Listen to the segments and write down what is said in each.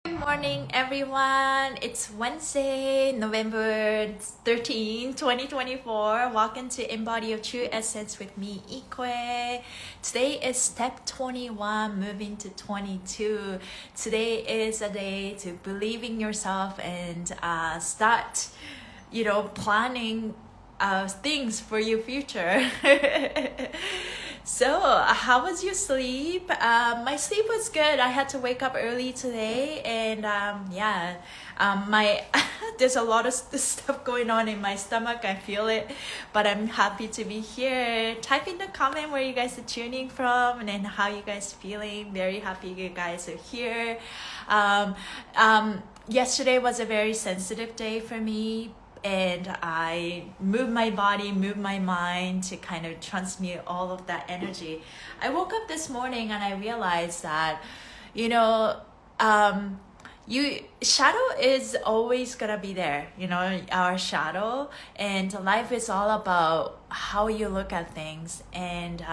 Good morning, everyone. It's Wednesday, November 13, 2024. Welcome to Embody Your True Essence with me, Ikue. Today is step 21, moving to 22. Today is a day to believe in yourself and start, planning things for your future. So, how was your sleep? My sleep was good. I had to wake up early today, and my there's a lot of stuff going on in my stomach. I feel it, but I'm happy to be here. Type in the comment where you guys are tuning from, and then how you guys feeling. Very happy you guys are here. Yesterday was a very sensitive day for me. And I moved my body, moved my mind to kind of transmute all of that energy. I woke up this morning and I realized that, shadow is always gonna be there. Our shadow, and life is all about how you look at things. And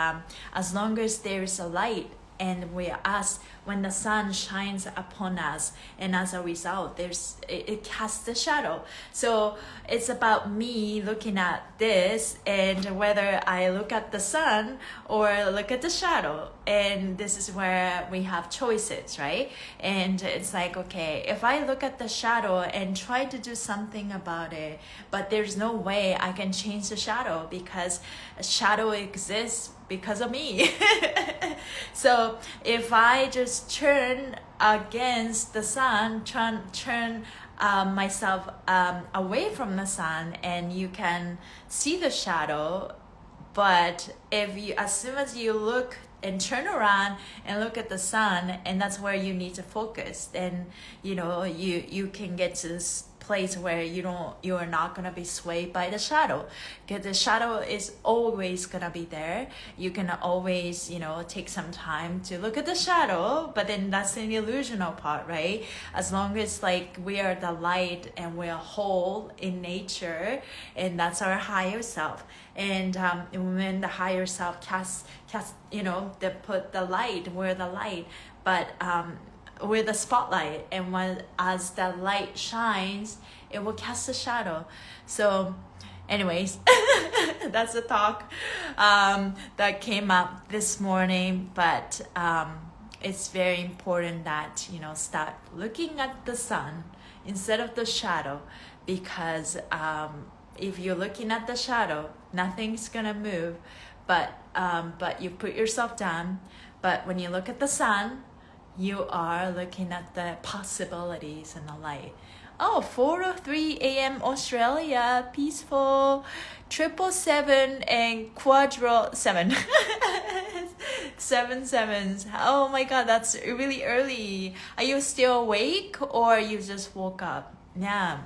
as long as there's a light, and we ask when the sun shines upon us, and as a result it casts the shadow. So it's about me looking at this, and whether I look at the sun or look at the shadow. And this is where we have choices, right? And it's like, okay, if I look at the shadow and try to do something about it, but there's no way I can change the shadow because a shadow exists because of me. So if I just turn against the sun, turn myself away from the sun, and you can see the shadow. But if you, as soon as you look and turn around and look at the sun, and that's where you need to focus, then you can get to this place where you are not gonna be swayed by the shadow, because the shadow is always gonna be there. You can always take some time to look at the shadow, but then that's the illusional part, right? As long as we are the light and we're whole in nature, and that's our higher self. And when the higher self casts they put the light, we're the light, but we're the spotlight, and as the light shines, it will cast a shadow. So anyways, that's the talk that came up this morning. But it's very important that start looking at the sun instead of the shadow, because if you're looking at the shadow, nothing's gonna move, but you put yourself down. But when you look at the sun, you are looking at the possibilities and the light. 4:03 a.m. Australia, peaceful, 777 and quadro 7. 7 7s. Oh my god, that's really early. Are you still awake, or you just woke up? Yeah.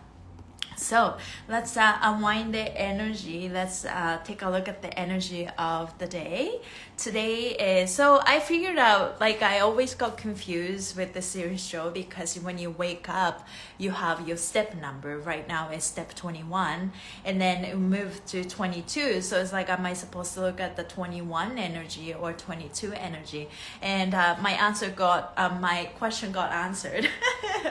So let's unwind the energy. Let's take a look at the energy of the day. Today is, so I figured out, I always got confused with the series show, because when you wake up, you have your step number. Right now it's step 21, and then it moved to 22. So it's am I supposed to look at the 21 energy or 22 energy? And my question got answered.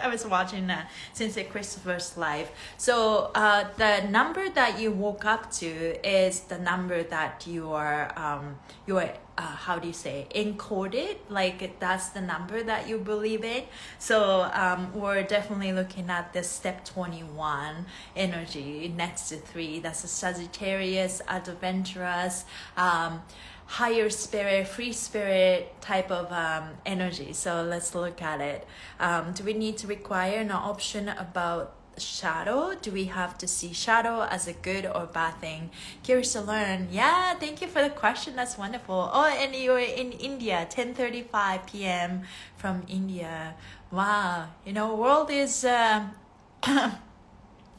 I was watching Sensei Christopher's live. So the number that you woke up to is the number that you are how do you say, encoded, that's the number that you believe in. So we're definitely looking at the step 21 energy next to 3. That's a Sagittarius, adventurous, higher spirit, free spirit type of energy. So let's look at it. Do we need to require an option about shadow? Do we have to see shadow as a good or bad thing? Curious to learn. Yeah, thank you for the question. That's wonderful. Oh, and you're in India, 10:35 p.m. from India. Wow. World is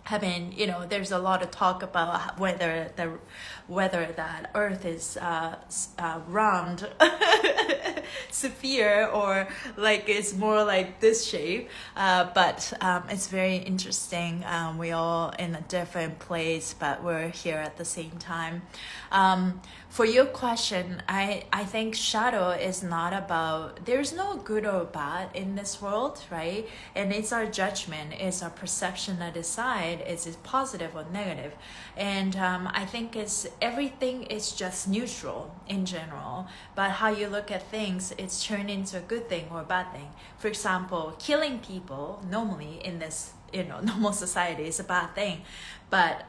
having, there's a lot of talk about whether that earth is round. sphere, or like it's more like this shape. But it's very interesting. We all in a different place, but we're here at the same time. For your question, I think shadow is not about, there's no good or bad in this world, right? And it's our judgment, it's our perception that decide is it positive or negative. And I think everything is just neutral in general, but how you look at things, it's turned into a good thing or a bad thing. For example, killing people normally in this, normal society is a bad thing, but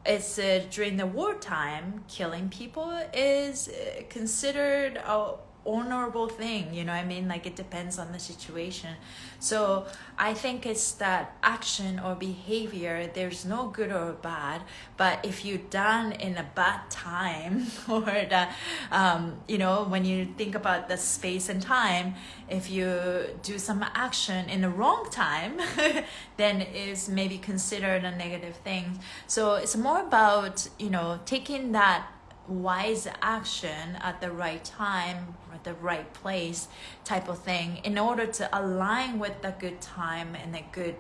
it's during the wartime, killing people is considered a honorable thing, you know what I mean? Like, it depends on the situation. So I think it's that action or behavior, there's no good or bad, but if you done in a bad time, or the when you think about the space and time, if you do some action in the wrong time, then it's maybe considered a negative thing. So it's more about taking that wise action at the right time or the right place type of thing, in order to align with the good time and the good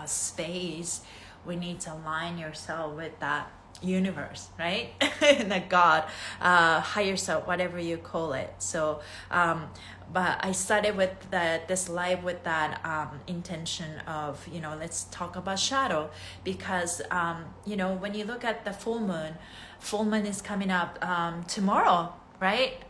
space. We need to align yourself with that universe, right? The God, higher self, whatever you call it. So but I started with this live with that intention of let's talk about shadow, because when you look at the full moon is coming up tomorrow, right?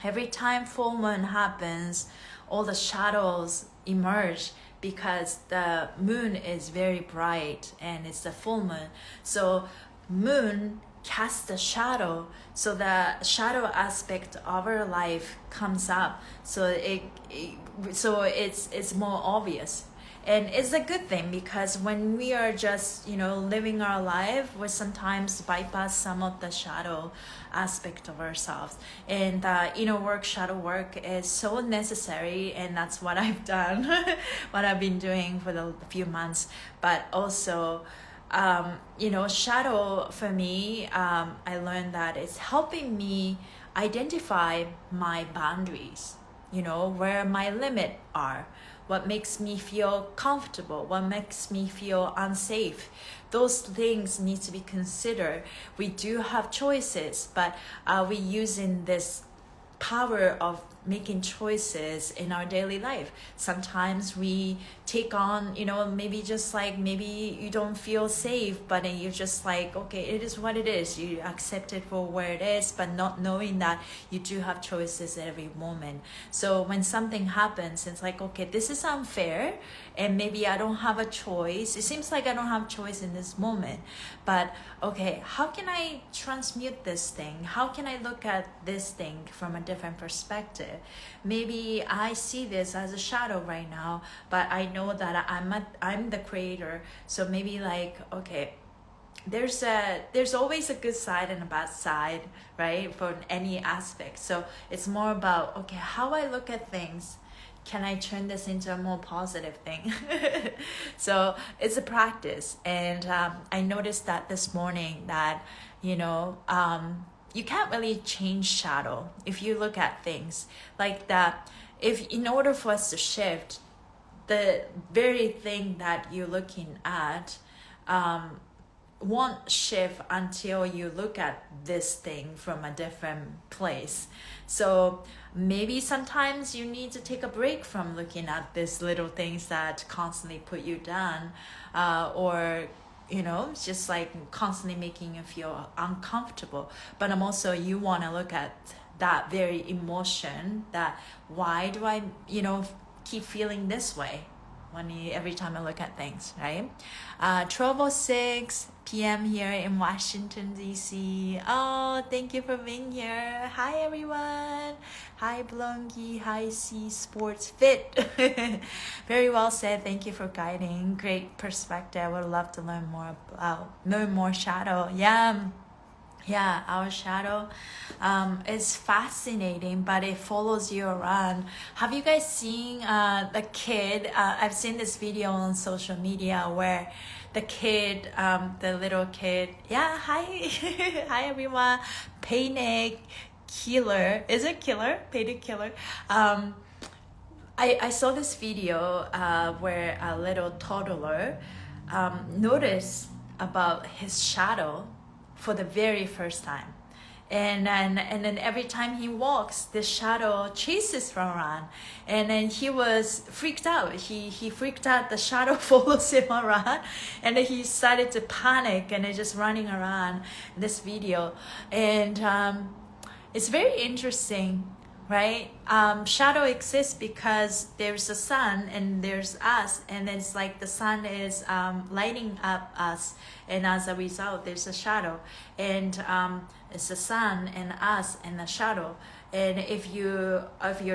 Every time full moon happens, all the shadows emerge, because the moon is very bright and it's the full moon. So moon casts the shadow, so the shadow aspect of our life comes up. So it's more obvious. And it's a good thing, because when we are just living our life, we sometimes bypass some of the shadow aspect of ourselves. And inner work, shadow work is so necessary, and that's what I've done, what I've been doing for the few months. But also shadow for me, I learned that it's helping me identify my boundaries, where my limits are, what makes me feel comfortable, what makes me feel unsafe. Those things need to be considered. We do have choices, but are we using this power of making choices in our daily life? Sometimes we take on, maybe you don't feel safe, but then you're just like, okay, it is what it is. You accept it for where it is, but not knowing that you do have choices at every moment. So when something happens, it's like, okay, this is unfair, and maybe I don't have a choice. It seems like I don't have choice in this moment, but okay, how can I transmute this thing? How can I look at this thing from a different perspective? Maybe I see this as a shadow right now, but I know that I'm the creator. So maybe okay, there's always a good side and a bad side, right, for any aspect. So it's more about, okay, how I look at things. Can I turn this into a more positive thing? So it's a practice. And I noticed that this morning that you can't really change shadow if you look at things like that. If in order for us to shift, the very thing that you're looking at won't shift until you look at this thing from a different place. So maybe sometimes you need to take a break from looking at these little things that constantly put you down, or just constantly making you feel uncomfortable. But also you want to look at that very emotion, that why do I keep feeling this way every time I look at things, right? 12:06 p.m. here in Washington, D.C. Oh, thank you for being here. Hi, everyone. Hi, Blongi. Hi, C Sports Fit. Very well said. Thank you for guiding. Great perspective. I would love to learn more shadow. Yeah, our shadow is fascinating, but it follows you around. Have you guys seen the kid? I've seen this video on social media where the kid, the little kid, hi, hi everyone, panic, healer, is it killer? Painted killer. I saw this video where a little toddler noticed about his shadow for the very first time. And then every time he walks, the shadow chases him around. And then he was freaked out. He freaked out. The shadow follows him around. And then he started to panic and then just running around this video. And it's very interesting, right? Shadow exists because there's the sun and there's us, and then it's like the sun is lighting up us, and as a result there's a shadow, and it's the sun and us and the shadow. And if you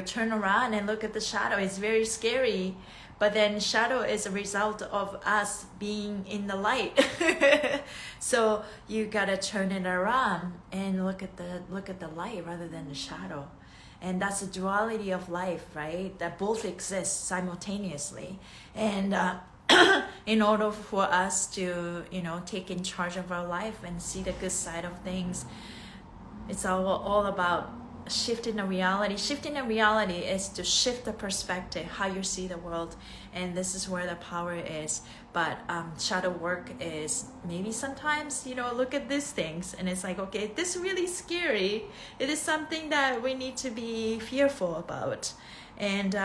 turn around and look at the shadow, it's very scary, but then shadow is a result of us being in the light. So you gotta turn it around and look at the light rather than the shadow. And that's the duality of life, right? That both exist simultaneously. And in order for us to, take in charge of our life and see the good side of things, it's all about shifting the reality. Shifting the reality is to shift the perspective, how you see the world. And this is where the power is. But shadow work is maybe sometimes, look at these things and it's like, okay, this is really scary. It is something that we need to be fearful about. And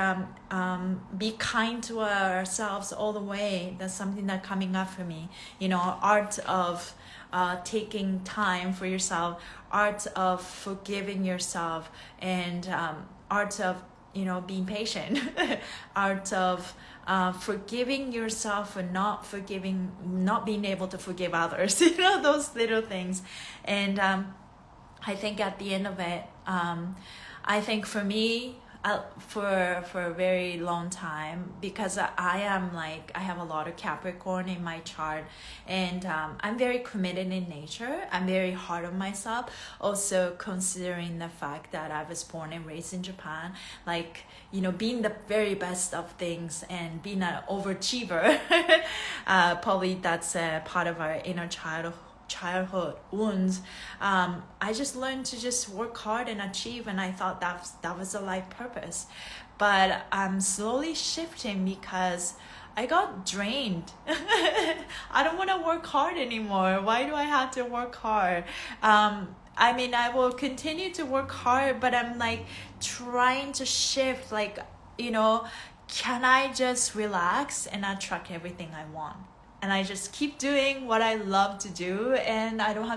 be kind to ourselves all the way. That's something that's coming up for me. Art of taking time for yourself, art of forgiving yourself, and art of being patient, art of forgiving yourself and not being able to forgive others, those little things. And I think at the end of it, I think for me, for a very long time, because I have a lot of Capricorn in my chart, and I'm very committed in nature. I'm very hard on myself. Also considering the fact that I was born and raised in Japan, being the very best of things and being an overachiever, probably that's a part of our inner childhood wounds. I just learned to just work hard and achieve, and I thought that was a life purpose. But I'm slowly shifting because I got drained. I don't want to work hard anymore. Why do I have to work hard? I will continue to work hard, but I'm trying to shift, can I just relax and attract everything I want? And I just keep doing what I love to do, and I don't ever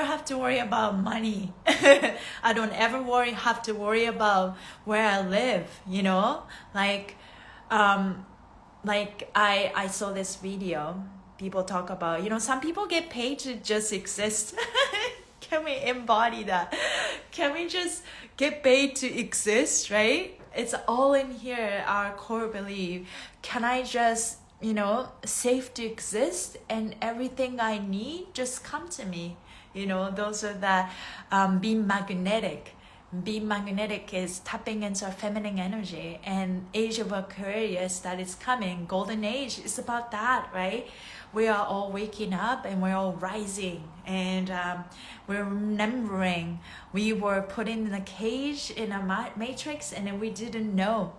have to worry about money. I don't ever have to worry about where I live, I saw this video. People talk about, some people get paid to just exist. Can we embody that? Can we just get paid to exist, right? It's all in here, our core belief. Can I just safe to exist, and everything I need just come to me? Those are the being magnetic. Being magnetic is tapping into our feminine energy, and age of Aquarius that is coming, golden age, is about that, right? We are all waking up and we're all rising, and we're remembering we were put in a cage in a matrix, and then we didn't know.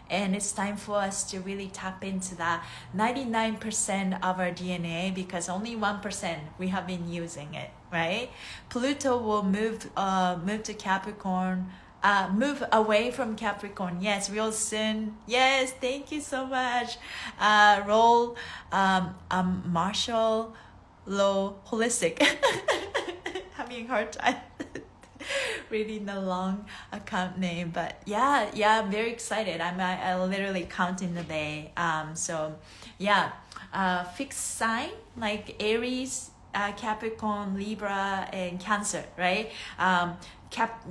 And it's time for us to really tap into that 99% of our DNA, because only 1% we have been using it, right? Pluto will move to Capricorn, move away from Capricorn. Yes, real soon. Yes, thank you so much. Roll Marshall Low Holistic. Having a hard time reading the long account name, but yeah, I'm very excited. I literally counting the day. Fixed sign like Aries, Capricorn, Libra, and Cancer, right?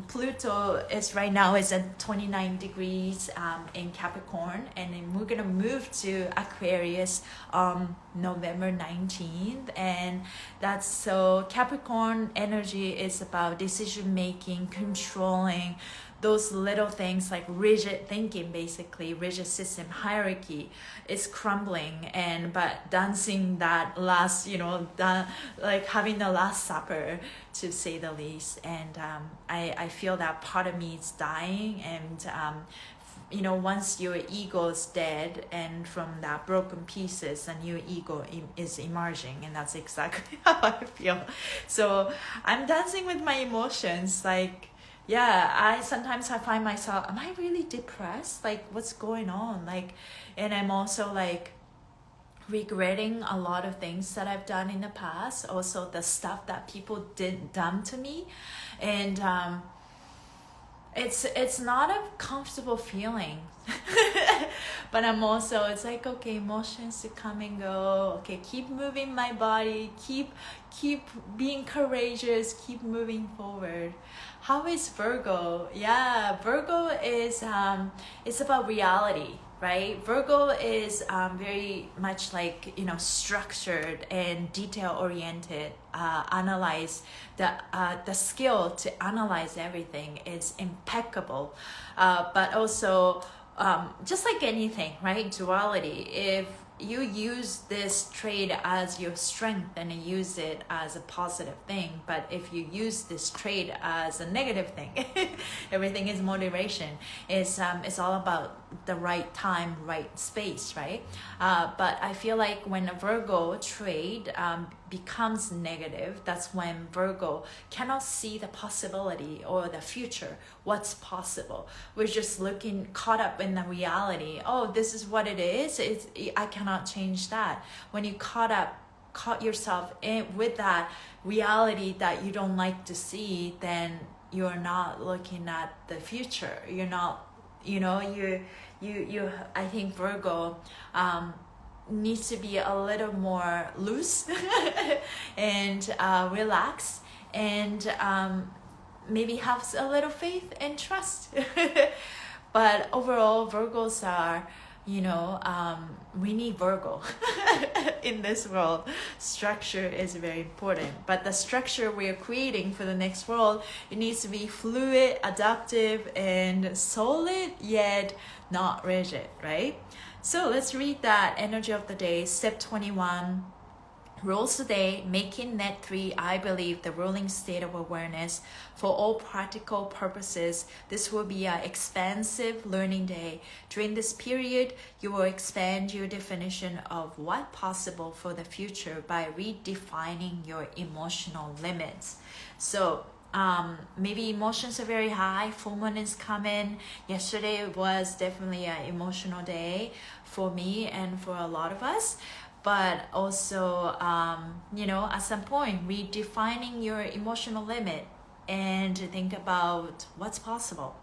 Pluto is right now is at 29 degrees in Capricorn, and then we're gonna move to Aquarius on November 19th, and that's so Capricorn energy is about decision making, controlling, those little things like rigid thinking, basically rigid system hierarchy is crumbling, and but dancing that last, like having the last supper, to say the least. And I feel that part of me is dying, and once your ego is dead, and from that broken pieces, a new ego is emerging, and that's exactly how I feel. So I'm dancing with my emotions. Like, yeah, I find myself, am I really depressed? Like, what's going on? Like, and I'm also like regretting a lot of things that I've done in the past. Also, the stuff that people done to me, and it's not a comfortable feeling. But I'm also, it's like, okay, emotions to come and go. Okay, keep moving my body, keep being courageous, keep moving forward. How is Virgo? Yeah, Virgo is it's about reality, right? Virgo is very much like, structured and detail oriented. Analyze the skill to analyze everything is impeccable, but also just like anything, right? Duality. If you use this trait as your strength, and you use it as a positive thing. But if you use this trait as a negative thing, everything is moderation. It's all about the right time, right space, right? But I feel like when a Virgo trait becomes negative, that's when Virgo cannot see the possibility or the future, what's possible. We're just caught up in the reality. Oh, this is what it is. I cannot change that. When you caught yourself in with that reality that you don't like to see, then you're not looking at the future. You're not, you I think Virgo needs to be a little more loose and relaxed, and maybe have a little faith and trust. But overall, Virgos are, we need Virgo in this world. Structure is very important, but the structure we are creating for the next world, it needs to be fluid, adaptive, and solid, yet not rigid, right? So let's read that energy of the day. Step 21. Rules today, making net 3, I believe, the ruling state of awareness. For all practical purposes, this will be an expansive learning day. During this period, you will expand your definition of what's possible for the future by redefining your emotional limits. So maybe emotions are very high, full moon is coming. Yesterday was definitely an emotional day for me and for a lot of us. But also, at some point, redefining your emotional limit and think about what's possible.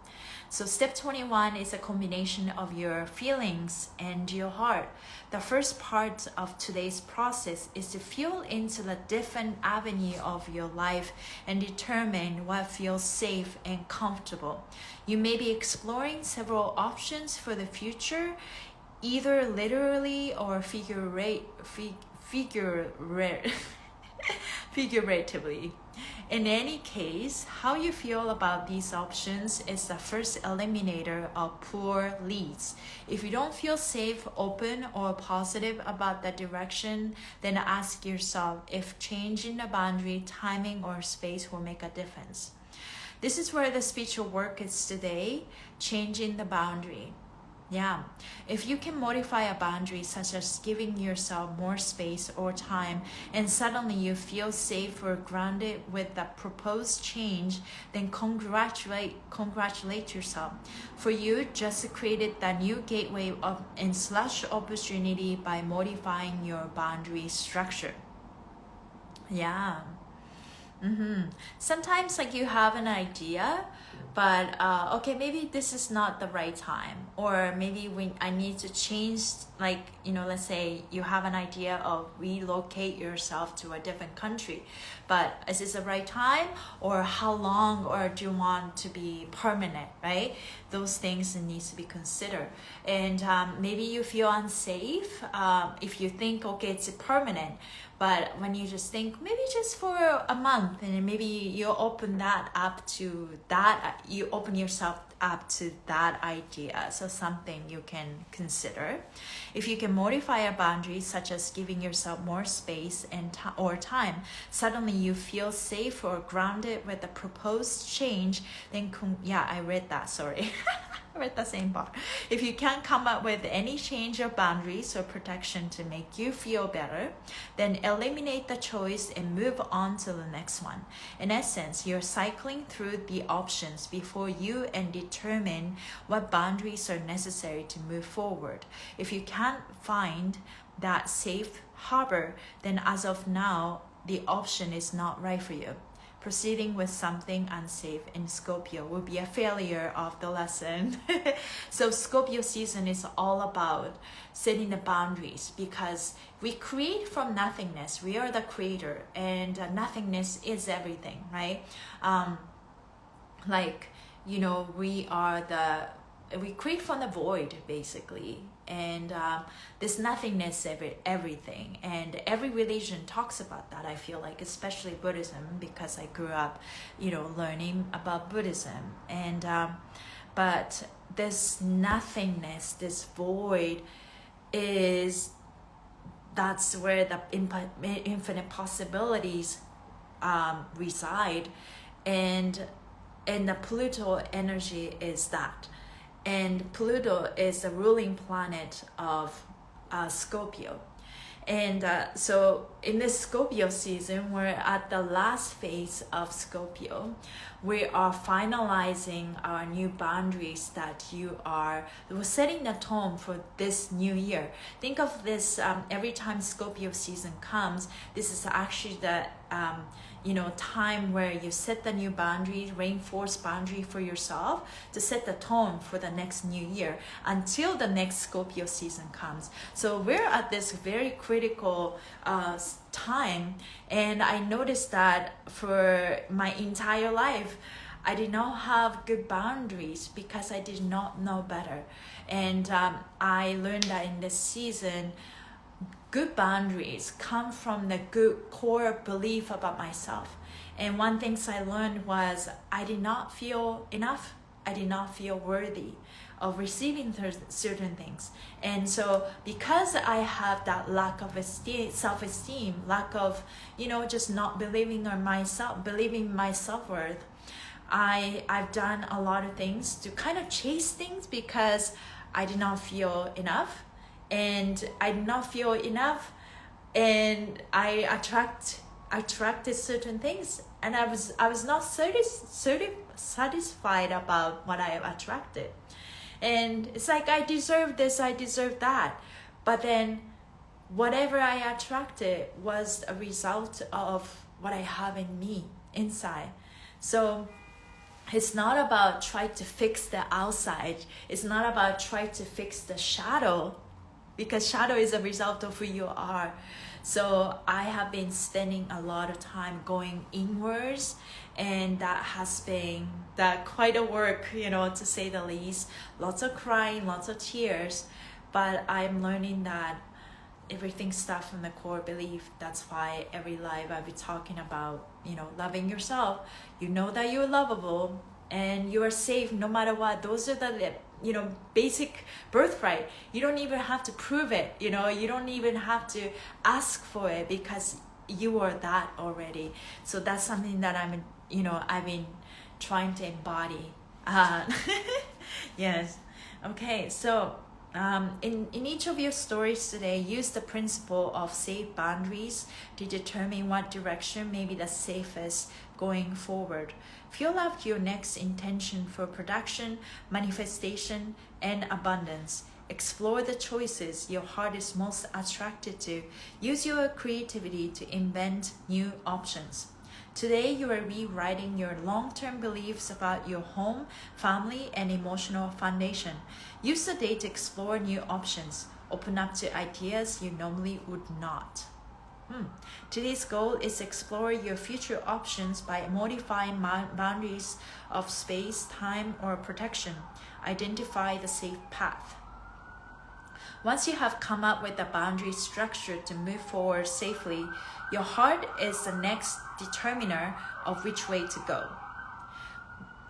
So step 21 is a combination of your feelings and your heart. The first part of today's process is to feel into the different avenue of your life and determine what feels safe and comfortable. You may be exploring several options for the future, either literally or figuratively. In any case, how you feel about these options is the first eliminator of poor leads. If you don't feel safe, open, or positive about the direction, then ask yourself if changing the boundary, timing, or space will make a difference. This is where the spiritual work is today, changing the boundary. Yeah, if you can modify a boundary, such as giving yourself more space or time, and suddenly you feel safe or grounded with the proposed change, then congratulate yourself. For you, just created that new gateway of and slash opportunity by modifying your boundary structure. Yeah. Sometimes like you have an idea, but okay, maybe this is not the right time, or maybe I need to change, like, let's say you have an idea of relocate yourself to a different country, but is this the right time, or how long, or do you want to be permanent, right? Those things needs to be considered. And maybe you feel unsafe if you think, okay, it's permanent, But when you just think maybe just for a month, and maybe you open that up to that, you open yourself up to that idea. So something you can consider. If you can modify a boundary, such as giving yourself more space and or time, suddenly you feel safe or grounded with the proposed change, then yeah, I read that, sorry. I read the same part. If you can't come up with any change of boundaries or protection to make you feel better, then eliminate the choice and move on to the next one. In essence, you're cycling through the options before you and determine what boundaries are necessary to move forward. If you can't find that safe harbor, then as of now, the option is not right for you. Proceeding with something unsafe in Scorpio will be a failure of the lesson. So Scorpio season is all about setting the boundaries, because we create from nothingness. We are the creator, and nothingness is everything, right? We create from the void, basically. And this nothingness, everything, and every religion talks about that. I feel like, especially Buddhism, because I grew up, learning about Buddhism. And but this nothingness, this void, that's where the infinite possibilities reside, and the Pluto energy is that. And Pluto is the ruling planet of Scorpio. And so in this Scorpio season, we're at the last phase of Scorpio. We are finalizing our new boundaries that we're setting the tone for this new year. Think of this, every time Scorpio season comes, this is actually the time where you set the new boundary, reinforce boundary for yourself to set the tone for the next new year until the next Scorpio season comes. So we're at this very critical time, and I noticed that for my entire life, I did not have good boundaries because I did not know better. And I learned that in this season, good boundaries come from the good core belief about myself. And one thing I learned was I did not feel enough. I did not feel worthy of receiving certain things. And so because I have that lack of self-esteem, lack of, just not believing my self-worth, I've done a lot of things to kind of chase things because I did not feel enough. And I did not feel enough, and I attracted certain things, and I was not satisfied about what I attracted. And it's like, I deserve this, I deserve that, but then whatever I attracted was a result of what I have in me inside. So it's not about trying to fix the outside. It's not about trying to fix the shadow, because shadow is a result of who you are. So I have been spending a lot of time going inwards, and that has been quite a work, to say the least. Lots of crying, lots of tears, but I'm learning that everything starts from the core belief. That's why every live I'll be talking about, loving yourself. You know that you're lovable and you are safe no matter what. Those are the basic birthright. You don't even have to prove it. You don't even have to ask for it, because you are that already. So that's something that I've been trying to embody. Yes. Okay. So in each of your stories today, use the principle of safe boundaries to determine what direction may be the safest going forward. Feel out your next intention for production, manifestation, and abundance. Explore the choices your heart is most attracted to. Use your creativity to invent new options. Today, you are rewriting your long-term beliefs about your home, family, and emotional foundation. Use the day to explore new options. Open up to ideas you normally would not. Today's goal is to explore your future options by modifying boundaries of space, time, or protection. Identify the safe path. Once you have come up with a boundary structure to move forward safely, your heart is the next determiner of which way to go.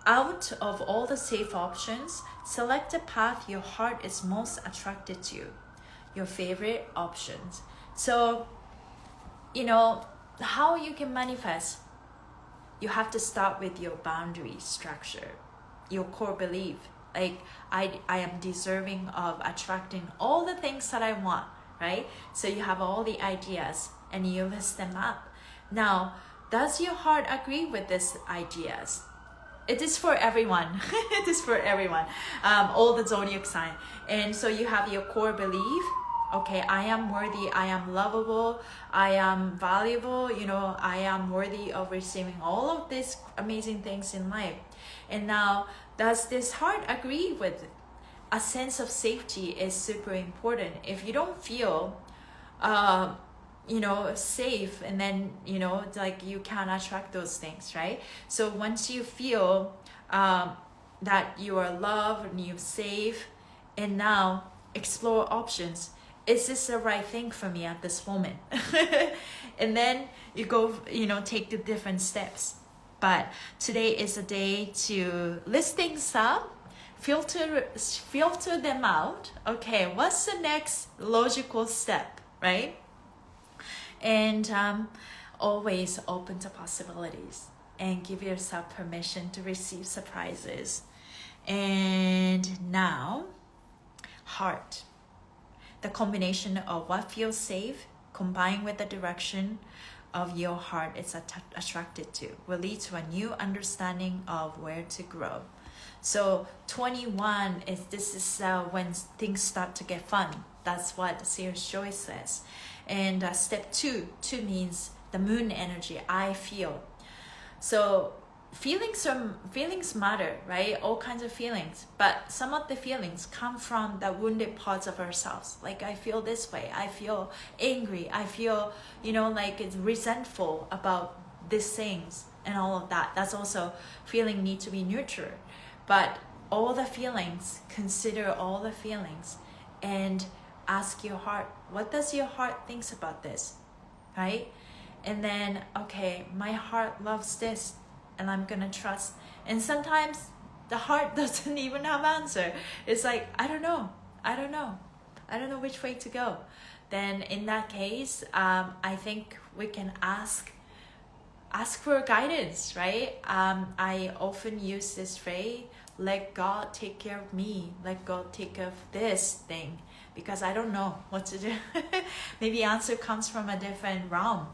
Out of all the safe options, select the path your heart is most attracted to, your favorite options. So, how you can manifest, you have to start with your boundary structure, your core belief. Like, I am deserving of attracting all the things that I want, right? So you have all the ideas and you list them up. Now, does your heart agree with these ideas? It is for everyone. It is for everyone. All the zodiac sign. And so you have your core belief. Okay, I am worthy, I am lovable, I am valuable, I am worthy of receiving all of these amazing things in life. And now, does this heart agree with it? A sense of safety is super important. If you don't feel safe, and then like you can attract those things, right? So once you feel that you are loved and you're safe, and now explore options. Is this the right thing for me at this moment? And then you go, take the different steps. But today is a day to list things up, filter them out. Okay, what's the next logical step, right? And always open to possibilities and give yourself permission to receive surprises. And now, heart. The combination of what feels safe combined with the direction of your heart is attracted to will lead to a new understanding of where to grow. So 21 is when things start to get fun. That's what Seer's Joy says. And step 2 means the moon energy, I feel. So feelings matter, right? All kinds of feelings, but some of the feelings come from the wounded parts of ourselves. Like, I feel this way, I feel angry, I feel like it's resentful about these things and all of that. That's also feeling need to be nurtured. But all the feelings, consider all the feelings and ask your heart, what does your heart thinks about this, right? And then, okay, my heart loves this, and I'm gonna trust. And sometimes the heart doesn't even have answer. It's like, I don't know which way to go. Then in that case, I think we can ask for guidance, right? I often use this phrase, let God take care of me, let God take care of this thing, because I don't know what to do. Maybe answer comes from a different realm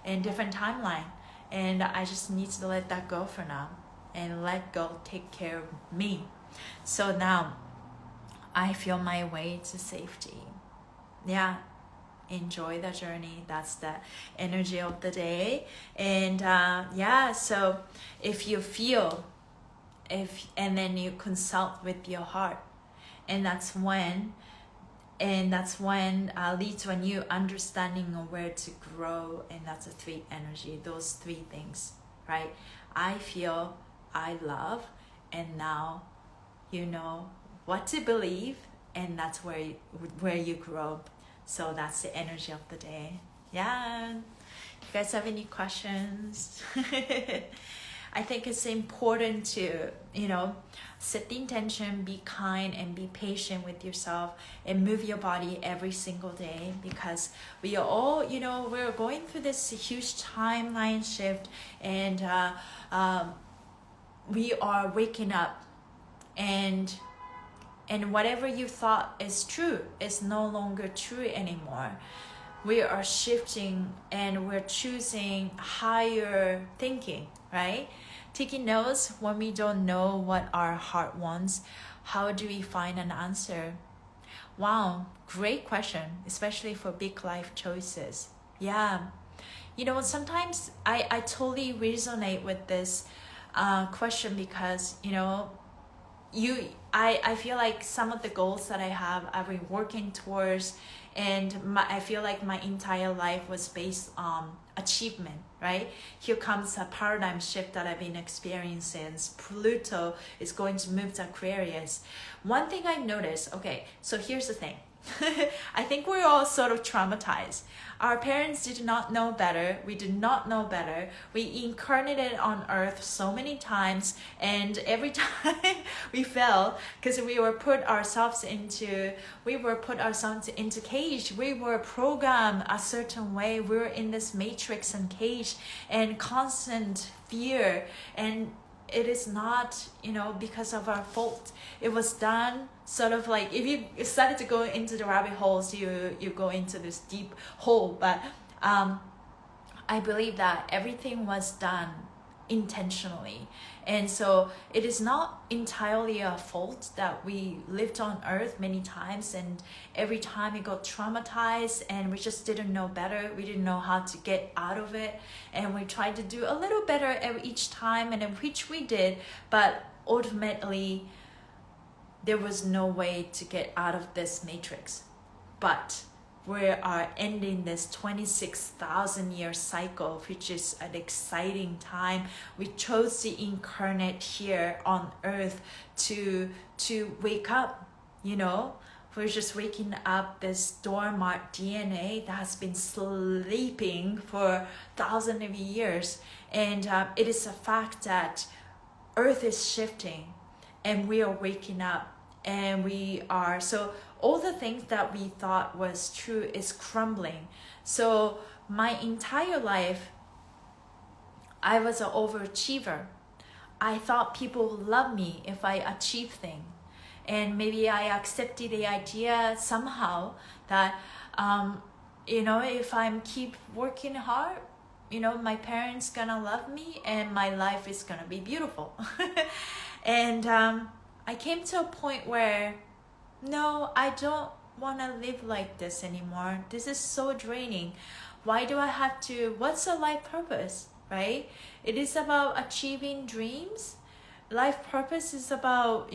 and different timeline. And I just need to let that go for now and let God take care of me. So now I feel my way to safety. Yeah, enjoy the journey. That's the energy of the day. And so if you feel, and then you consult with your heart, and that's when leads to a new understanding of where to grow. And that's a 3 energy, those 3 things, right? I feel, I love, and now you know what to believe, and that's where you grow. So that's the energy of the day. Yeah, you guys have any questions? I think it's important to, set the intention, be kind, and be patient with yourself, and move your body every single day, because we are all, we're going through this huge timeline shift, and we are waking up, and whatever you thought is true is no longer true anymore. We are shifting, and we're choosing higher thinking, right? Taking notes when we don't know what our heart wants. How do we find an answer? Wow, great question, especially for big life choices. Yeah, sometimes I totally resonate with this question, because I feel like some of the goals that I have, I've been working towards, and I feel like my entire life was based on achievement, right? Here comes a paradigm shift that I've been experiencing. Pluto is going to move to Aquarius. One thing I noticed, okay, so here's the thing. I think we're all sort of traumatized. Our parents did not know better. We did not know better. We incarnated on earth so many times, and every time we fell because we were put ourselves into cage. We were programmed a certain way. We were in this matrix and cage and constant fear, and it is not, because of our fault. It was done sort of like, if you started to go into the rabbit holes, you go into this deep hole. But I believe that everything was done intentionally. And so it is not entirely our fault that we lived on earth many times, and every time we got traumatized and we just didn't know better. We didn't know how to get out of it, and we tried to do a little better each time, and in which we did, but ultimately there was no way to get out of this matrix. But we are ending this 26,000 year cycle, which is an exciting time. We chose to incarnate here on earth to wake up, We're just waking up this dormant DNA that has been sleeping for thousands of years. And it is a fact that earth is shifting and we are waking up, and so all the things that we thought was true is crumbling. So my entire life, I was an overachiever. I thought people would love me if I achieve things. And maybe I accepted the idea somehow that, if I keep working hard, my parents gonna love me and my life is gonna be beautiful. And I came to a point where, no, I don't want to live like this anymore. This is so draining. Why do I have to? What's a life purpose, right? It is about achieving dreams. Life purpose is about,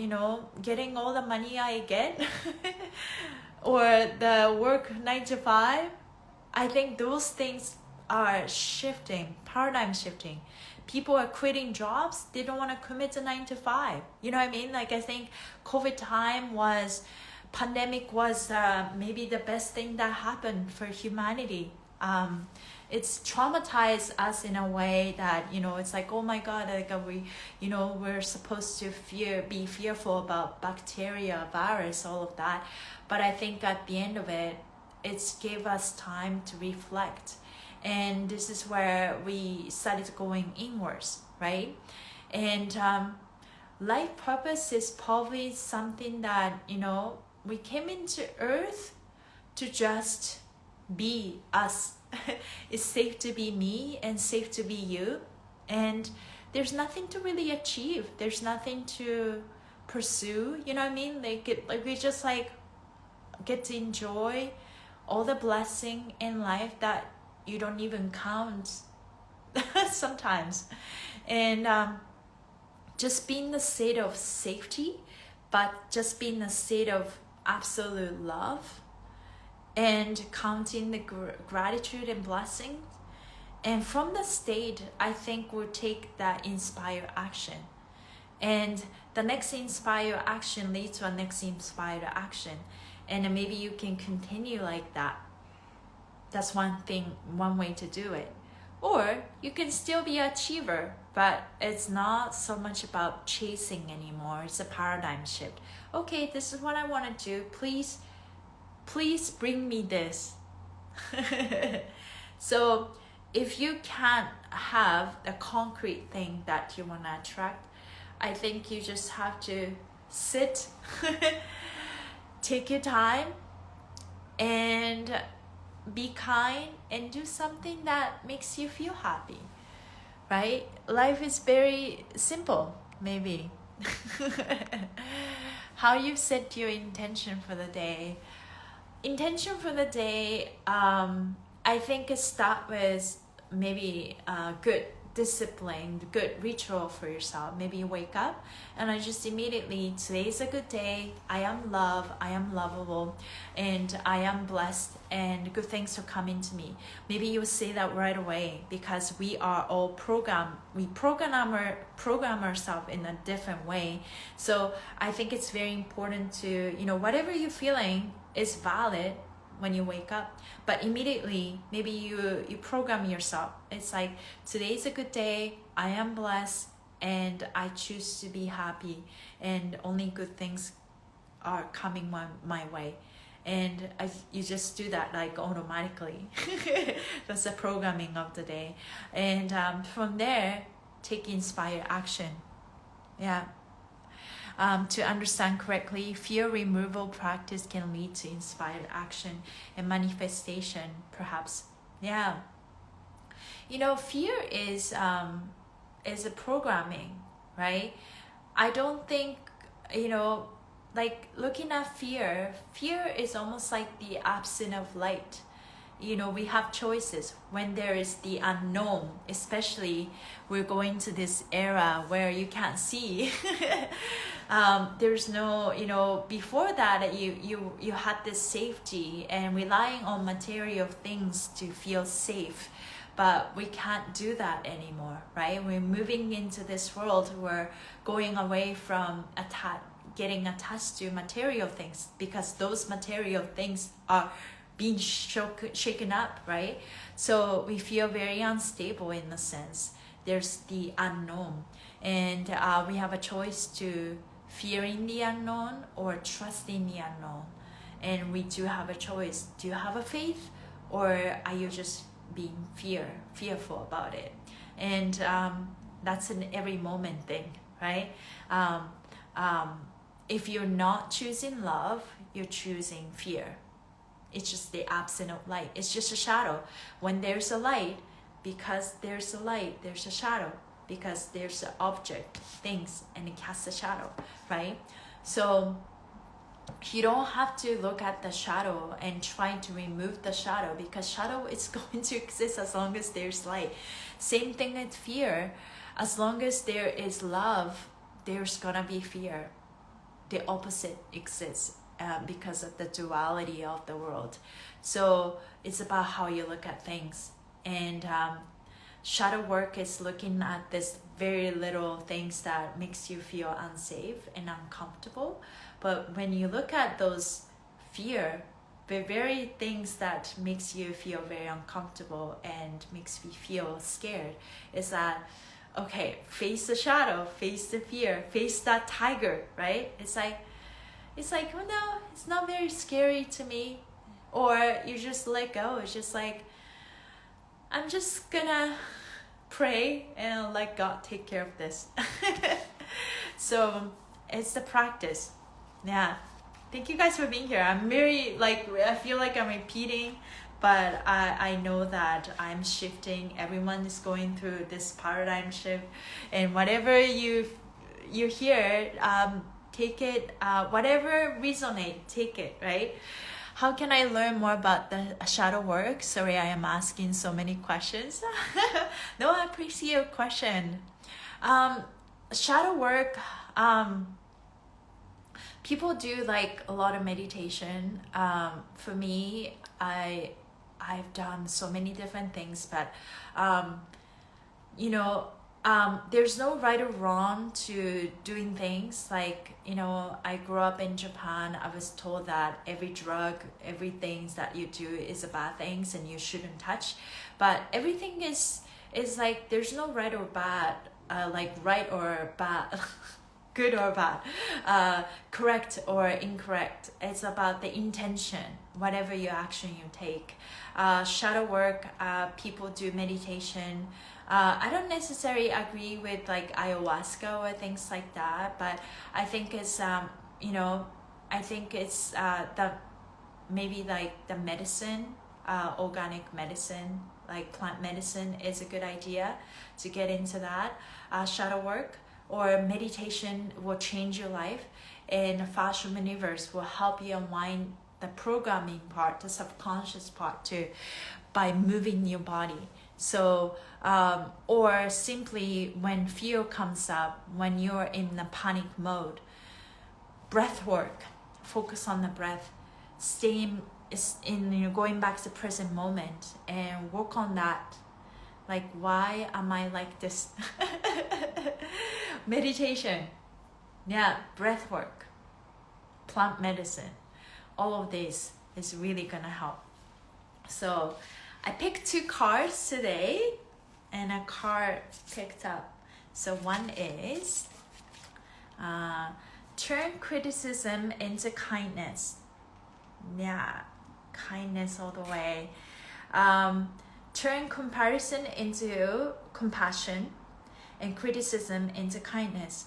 getting all the money I get or the work 9 to 5. I think those things are shifting, paradigm shifting. People are quitting jobs. They don't want to commit to 9 to 5. You know what I mean? Like, I think pandemic was maybe the best thing that happened for humanity. It's traumatized us in a way that, it's like, oh my God, like we're supposed to be fearful about bacteria, virus, all of that. But I think at the end of it, it's gave us time to reflect. And this is where we started going inwards, right? And life purpose is probably something that, we came into earth to just be us. It's safe to be me and safe to be you. And there's nothing to really achieve. There's nothing to pursue, you know what I mean? We just get to enjoy all the blessing in life that you don't even count sometimes. And just be in the state of safety, but just be in a state of absolute love and counting the gratitude and blessings. And from the state, I think we'll take that inspired action. And the next inspired action leads to a next inspired action. And then maybe you can continue like that. That's one way to do it. Or you can still be an achiever, but it's not so much about chasing anymore. It's a paradigm shift. Okay, this is what I want to do. Please bring me this. So if you can't have a concrete thing that you want to attract, I think you just have to sit, take your time, and be kind and do something that makes you feel happy, right? Life is very simple, maybe. How you set your intention for the day. Intention for the day, I think it start with maybe good disciplined, good ritual for yourself. Maybe you wake up and I just immediately, today's a good day, I am love, I am lovable, and I am blessed, and good things are coming to me. Maybe you say that right away, because we are all programmed. We program ourselves in a different way. So I think it's very important to, whatever you're feeling is valid when you wake up, but immediately maybe you program yourself. It's like, today's a good day, I am blessed, and I choose to be happy, and only good things are coming my way. And you just do that like automatically. That's the programming of the day. And from there, take inspired action. Yeah. To understand correctly, fear removal practice can lead to inspired action and manifestation, perhaps. Yeah. Fear is a programming, right? I don't think, like looking at fear is almost like the absence of light. We have choices when there is the unknown, especially we're going to this era where you can't see. There's no, before that you had this safety and relying on material things to feel safe, but we can't do that anymore, right? We're moving into this world, we're going away from getting attached to material things, because those material things are being shaken up, right? So we feel very unstable in a sense. There's the unknown, and we have a choice to fearing the unknown or trusting the unknown. And we do have a choice. Do you have a faith, or are you just being fearful about it? And that's an every moment thing, right? If you're not choosing love, you're choosing fear. It's just the absence of light. It's just a shadow. When there's a light, because there's a light, there's a shadow. Because there's an object, things, and it casts a shadow, right? So you don't have to look at the shadow and try to remove the shadow, because shadow is going to exist as long as there's light. Same thing with fear. As long as there is love, there's gonna be fear. The opposite exists. Because of the duality of the world. So it's about how you look at things. And shadow work is looking at this very little things that makes you feel unsafe and uncomfortable. But when you look at those fear, the very things that makes you feel very uncomfortable and makes you feel scared, is that, okay, face the shadow, face the fear, face that tiger, right? It's like, oh no, it's not very scary to me. Or you just let go. It's just like, I'm just gonna pray and let God take care of this. So it's the practice. Yeah. Thank you guys for being here. I'm very, I feel like I'm repeating, but I know that I'm shifting. Everyone is going through this paradigm shift. And whatever you hear, take it, whatever resonate, take it, right? How can I learn more about the shadow work? Sorry, I am asking so many questions. No, I appreciate your question. Shadow work, people do like a lot of meditation. For me, I've done so many different things, but there's no right or wrong to doing things. Like, I grew up in Japan. I was told that every drug, everything that you do is a bad things and you shouldn't touch. But everything is like, there's no right or bad, like right or bad, good or bad, correct or incorrect. It's about the intention, whatever your action you take. Shadow work, people do meditation. I don't necessarily agree with like ayahuasca or things like that, but I think it's the maybe like the medicine, organic medicine, like plant medicine is a good idea to get into that. Shadow work or meditation will change your life, and fascia maneuvers will help you unwind the programming part, the subconscious part too, by moving your body. So or simply when fear comes up, when you're in a panic mode, breath work, focus on the breath, stay in going back to the present moment and work on that. Like, why am I like this? Meditation, yeah, breath work, plant medicine, all of this is really gonna help. So I picked 2 cards today and a card picked up. So one is turn criticism into kindness. Yeah, kindness all the way. Turn comparison into compassion and criticism into kindness.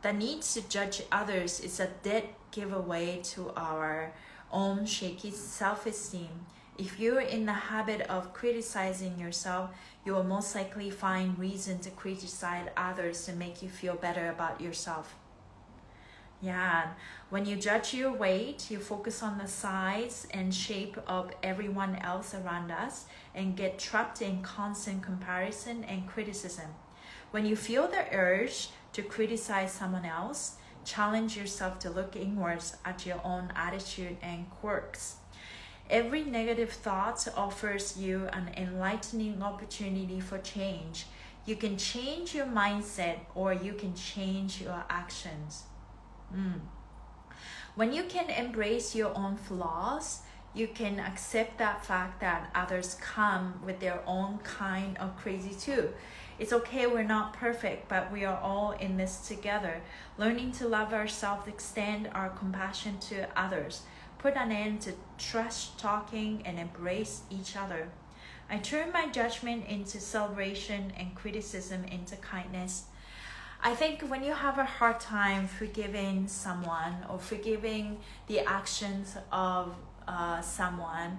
The need to judge others is a dead giveaway to our own shaky self-esteem. If you're in the habit of criticizing yourself, you will most likely find reason to criticize others to make you feel better about yourself. Yeah, when you judge your weight, you focus on the size and shape of everyone else around us and get trapped in constant comparison and criticism. When you feel the urge to criticize someone else, challenge yourself to look inwards at your own attitude and quirks. Every negative thought offers you an enlightening opportunity for change. You can change your mindset or you can change your actions. When you can embrace your own flaws, you can accept that fact that others come with their own kind of crazy too. It's okay, we're not perfect, but we are all in this together. Learning to love ourselves, extend our compassion to others, put an end to trash talking and embrace each other. I turn my judgment into celebration and criticism into kindness. I think when you have a hard time forgiving someone or forgiving the actions of someone,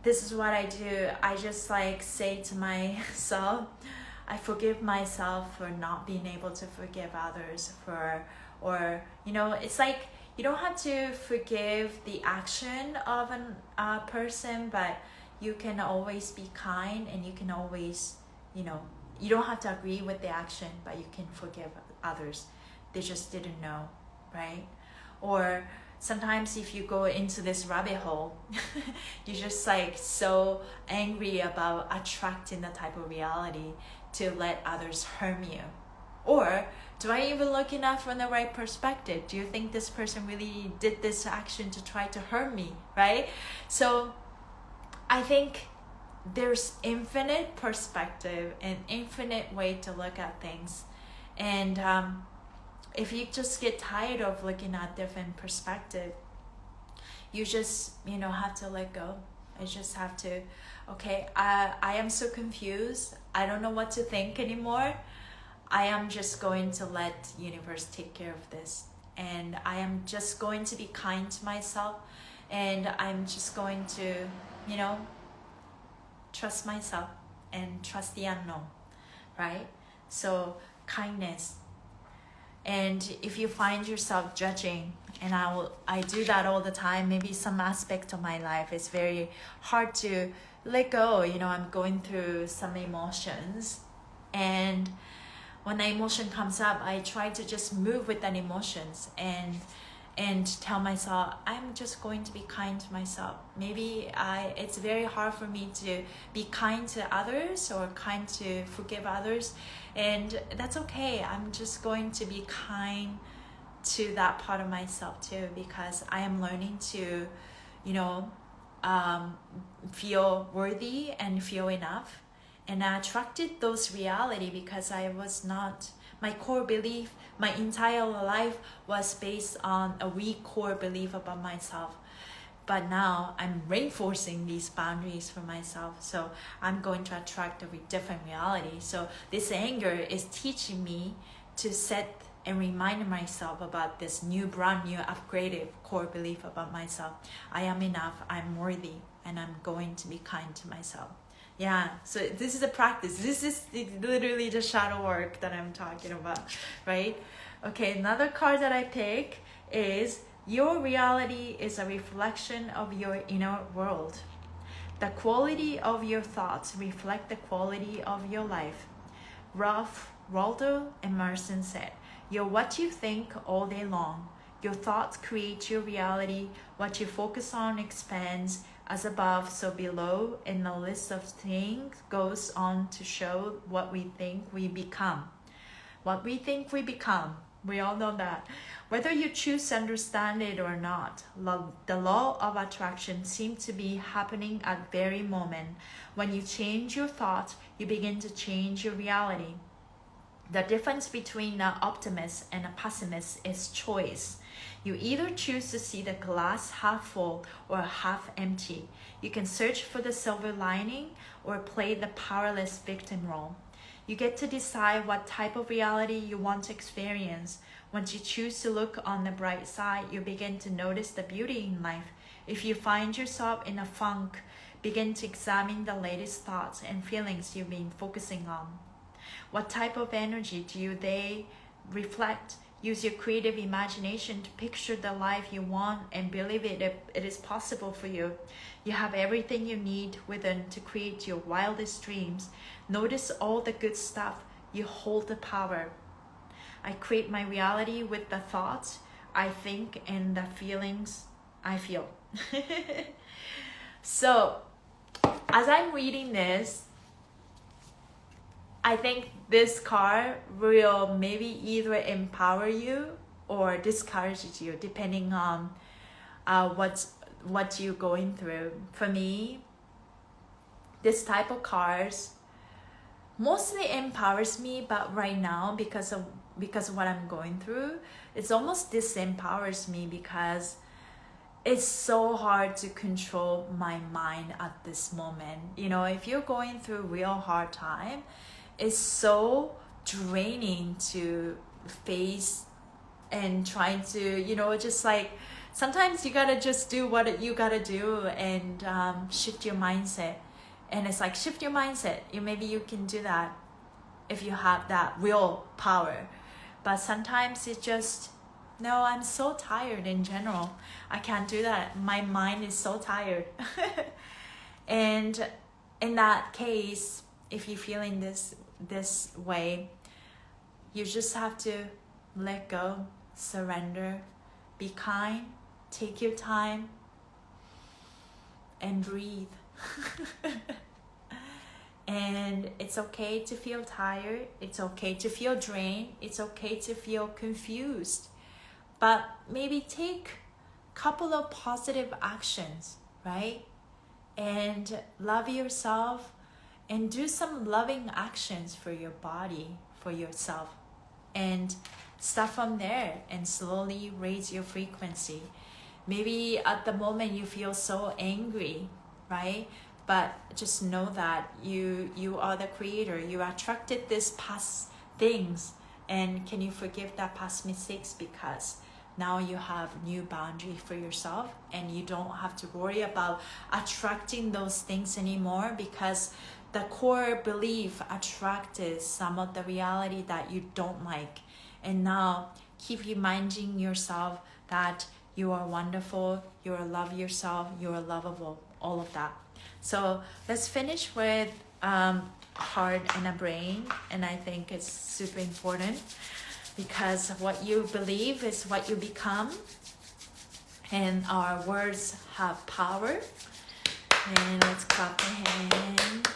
this is what I do. I just like say to myself, I forgive myself for not being able to forgive others or it's like you don't have to forgive the action of a person, but you can always be kind and you can always, you don't have to agree with the action, but you can forgive others. They just didn't know, right? Or sometimes if you go into this rabbit hole, you're just like so angry about attracting the type of reality to let others harm you. Or do I even look enough from the right perspective? Do you think this person really did this action to try to hurt me, right? So I think there's infinite perspective and infinite way to look at things. And if you just get tired of looking at different perspective, you just, have to let go. I just have to, okay, I am so confused. I don't know what to think anymore. I am just going to let the universe take care of this. And I am just going to be kind to myself. And I'm just going to, trust myself and trust the unknown, right? So kindness. And if you find yourself judging, and I do that all the time, maybe some aspect of my life is very hard to let go. I'm going through some emotions, and when the emotion comes up, I try to just move with that emotions and tell myself, I'm just going to be kind to myself. Maybe it's very hard for me to be kind to others or kind to forgive others. And that's okay. I'm just going to be kind to that part of myself too, because I am learning to, feel worthy and feel enough. And I attracted those reality because I was not, my core belief, my entire life was based on a weak core belief about myself. But now I'm reinforcing these boundaries for myself. So I'm going to attract a different reality. So this anger is teaching me to set and remind myself about this brand new upgraded core belief about myself. I am enough, I'm worthy, and I'm going to be kind to myself. Yeah, so this is a practice. This is literally the shadow work that I'm talking about, right? Okay, another card that I pick is your reality is a reflection of your inner world. The quality of your thoughts reflect the quality of your life. Ralph Waldo Emerson said, "You're what you think all day long. Your thoughts create your reality. What you focus on expands. As above, so below." And the list of things goes on to show what we think we become. What we think we become. We all know that. Whether you choose to understand it or not, the law of attraction seems to be happening at the very moment. When you change your thoughts, you begin to change your reality. The difference between an optimist and a pessimist is choice. You either choose to see the glass half full or half empty. You can search for the silver lining or play the powerless victim role. You get to decide what type of reality you want to experience. Once you choose to look on the bright side, you begin to notice the beauty in life. If you find yourself in a funk, begin to examine the latest thoughts and feelings you've been focusing on. What type of energy do they reflect? Use your creative imagination to picture the life you want and believe it is possible for you. You have everything you need within to create your wildest dreams. Notice all the good stuff. You hold the power. I create my reality with the thoughts I think and the feelings I feel. So, as I'm reading this, I think this card will maybe either empower you or discourage you, depending on what you're going through. For me, this type of cards mostly empowers me, but right now, because of what I'm going through, it's almost disempowers me because it's so hard to control my mind at this moment. You know, if you're going through a real hard time, it's so draining to face and trying to, you know, just like sometimes you gotta just do what you gotta do and shift your mindset. And it's like, shift your mindset. Maybe you can do that if you have that real power. But sometimes it's just, no, I'm so tired in general. I can't do that. My mind is so tired. And in that case, if you're feeling this way, you just have to let go, surrender, be kind, take your time, and breathe. And it's okay to feel tired. It's okay to feel drained. It's okay to feel confused. But maybe take a couple of positive actions, right? And love yourself and do some loving actions for your body, for yourself. And start from there and slowly raise your frequency. Maybe at the moment you feel so angry, right? But just know that you are the creator. You attracted these past things. And can you forgive that past mistakes? Because now you have new boundary for yourself and you don't have to worry about attracting those things anymore, because the core belief attracted some of the reality that you don't like. And now keep reminding yourself that you are wonderful, you love yourself, you are lovable, all of that. So let's finish with heart and a brain. And I think it's super important because what you believe is what you become. And our words have power. And let's clap the hand.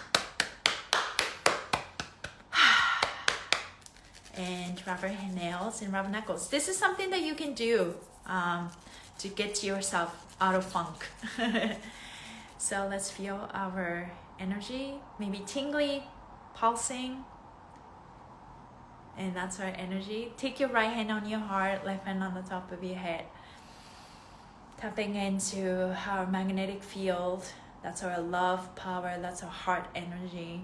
And rub our nails and rub knuckles. This is something that you can do to get yourself out of funk. So let's feel our energy, maybe tingly, pulsing. And that's our energy. Take your right hand on your heart, left hand on the top of your head. Tapping into our magnetic field. That's our love power, that's our heart energy.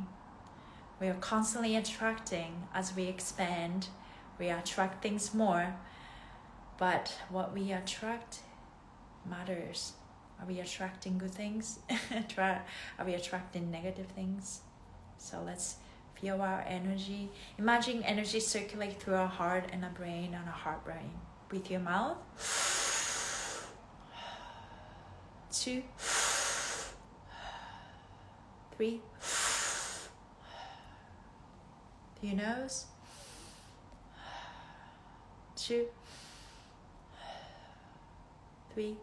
We are constantly attracting as we expand. We attract things more. But what we attract matters. Are we attracting good things? Are we attracting negative things? So let's feel our energy. Imagine energy circulate through our heart and our brain and our heart brain. Breathe your mouth. 2. 3. Through your nose. 2, 3.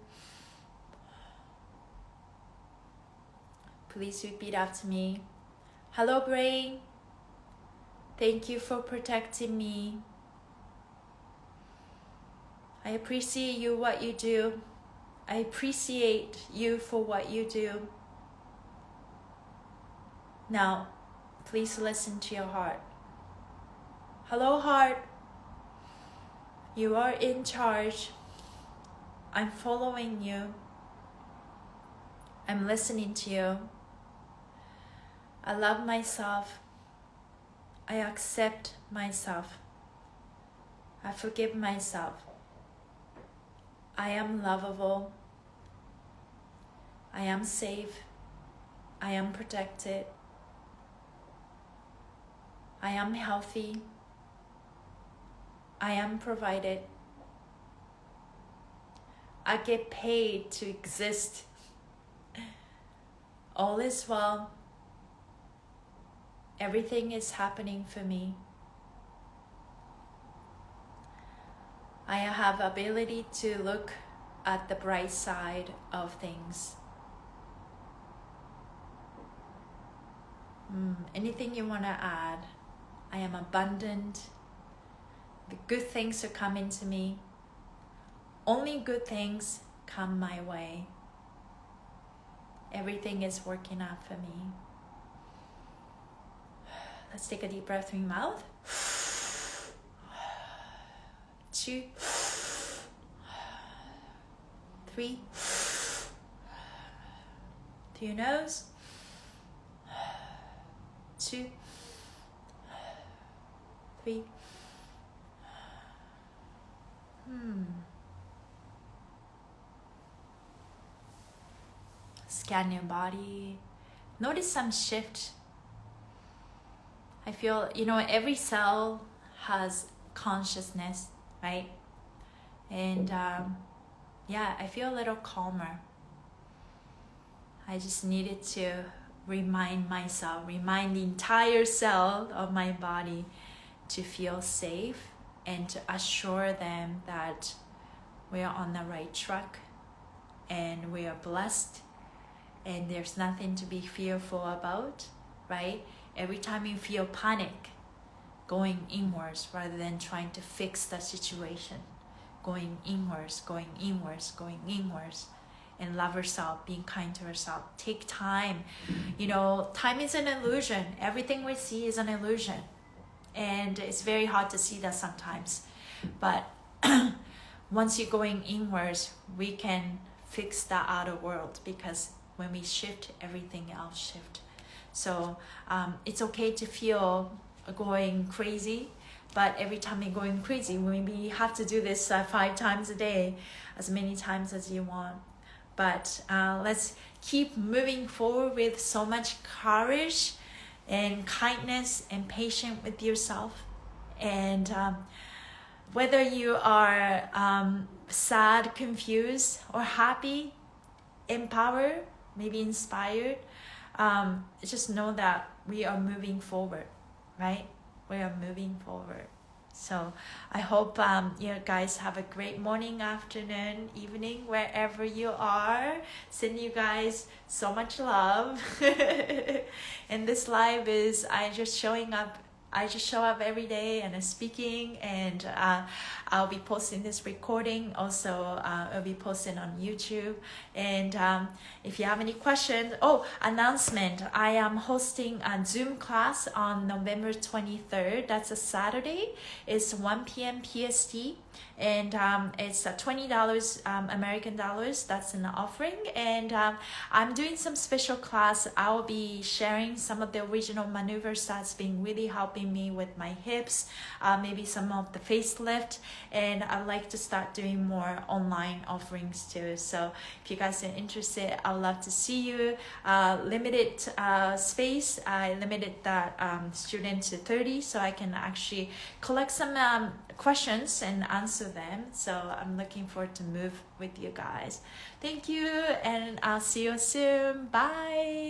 Please repeat after me. Hello, brain. Thank you for protecting me. I appreciate you, what you do. I appreciate you for what you do. Now, please listen to your heart. Hello, heart. You are in charge. I'm following you. I'm listening to you. I love myself. I accept myself. I forgive myself. I am lovable. I am safe. I am protected. I am healthy. I am provided. I get paid to exist. All is well. Everything is happening for me. I have ability to look at the bright side of things. Anything you want to add? I am abundant. The good things are coming to me. Only good things come my way. Everything is working out for me. Let's take a deep breath through your mouth. 2, 3. Through your nose. 2, 3. Scan your body. Notice some shift. I feel, every cell has consciousness, right? And I feel a little calmer. I just needed to remind the entire cell of my body to feel safe and to assure them that we are on the right track and we are blessed and there's nothing to be fearful about, right? Every time you feel panic, going inwards rather than trying to fix the situation, going inwards, and love yourself, being kind to yourself. Take time. Time is an illusion. Everything we see is an illusion. And it's very hard to see that sometimes. But once you're going inwards, we can fix the outer world, because when we shift, everything else shifts. So it's okay to feel going crazy, but every time you're going crazy, we have to do this 5 times a day, as many times as you want. But let's keep moving forward with so much courage and kindness and patience with yourself. And whether you are sad, confused, or happy, empowered, maybe inspired, just know that we are moving forward, right? We are moving forward. So I hope you guys have a great morning, afternoon, evening, wherever you are. Send you guys so much love. And this live is I just show up every day and speaking, and I'll be posting this recording. Also, it'll be posted on YouTube. And if you have any questions, announcement, I am hosting a Zoom class on November 23rd. That's a Saturday. It's 1 p.m. PST. And it's $20 American dollars. That's an offering. And I'm doing some special class. I'll be sharing some of the original maneuvers that's been really helping me with my hips, maybe some of the facelift, and I'd like to start doing more online offerings too. So if you guys are interested, I'd love to see you. Limited space. I limited that student to 30, so I can actually collect some questions and answer them. So I'm looking forward to move with you guys. Thank you, and I'll see you soon. Bye.